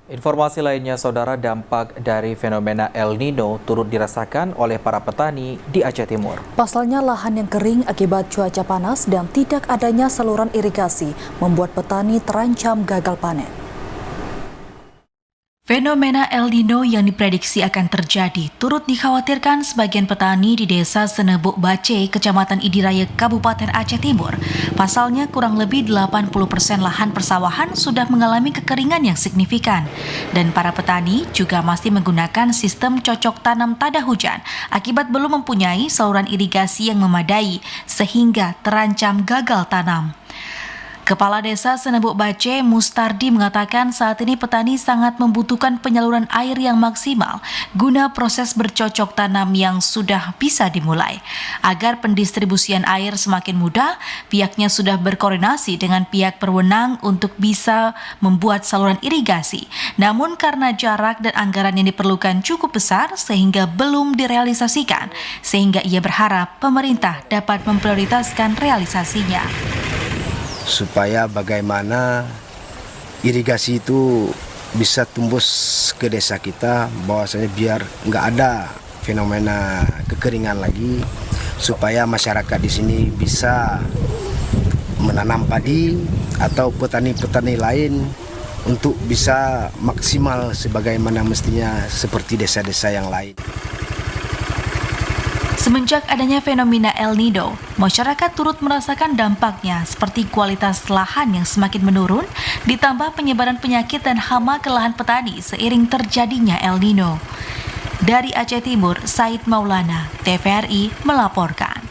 Informasi lainnya, saudara, dampak dari fenomena El Nino turut dirasakan oleh para petani di Aceh Timur. Pasalnya lahan yang kering akibat cuaca panas dan tidak adanya saluran irigasi membuat petani terancam gagal panen. Fenomena El Nino yang diprediksi akan terjadi turut dikhawatirkan sebagian petani di Desa Senebuk Bace, Kecamatan Idiraya, Kabupaten Aceh Timur. Pasalnya kurang lebih 80% lahan persawahan sudah mengalami kekeringan yang signifikan. Dan para petani juga masih menggunakan sistem cocok tanam tada hujan akibat belum mempunyai saluran irigasi yang memadai sehingga terancam gagal tanam. Kepala Desa Senebuk Bace, Mustardi, mengatakan saat ini petani sangat membutuhkan penyaluran air yang maksimal guna proses bercocok tanam yang sudah bisa dimulai. Agar pendistribusian air semakin mudah, pihaknya sudah berkoordinasi dengan pihak berwenang untuk bisa membuat saluran irigasi. Namun karena jarak dan anggaran yang diperlukan cukup besar sehingga belum direalisasikan, sehingga ia berharap pemerintah dapat memprioritaskan realisasinya. Supaya bagaimana irigasi itu bisa tembus ke desa kita, bahwasanya biar nggak ada fenomena kekeringan lagi, supaya masyarakat di sini bisa menanam padi atau petani-petani lain untuk bisa maksimal sebagaimana mestinya seperti desa-desa yang lain. Semenjak adanya fenomena El Nino, masyarakat turut merasakan dampaknya seperti kualitas lahan yang semakin menurun, ditambah penyebaran penyakit dan hama ke lahan petani seiring terjadinya El Nino. Dari Aceh Timur, Said Maulana, TVRI melaporkan.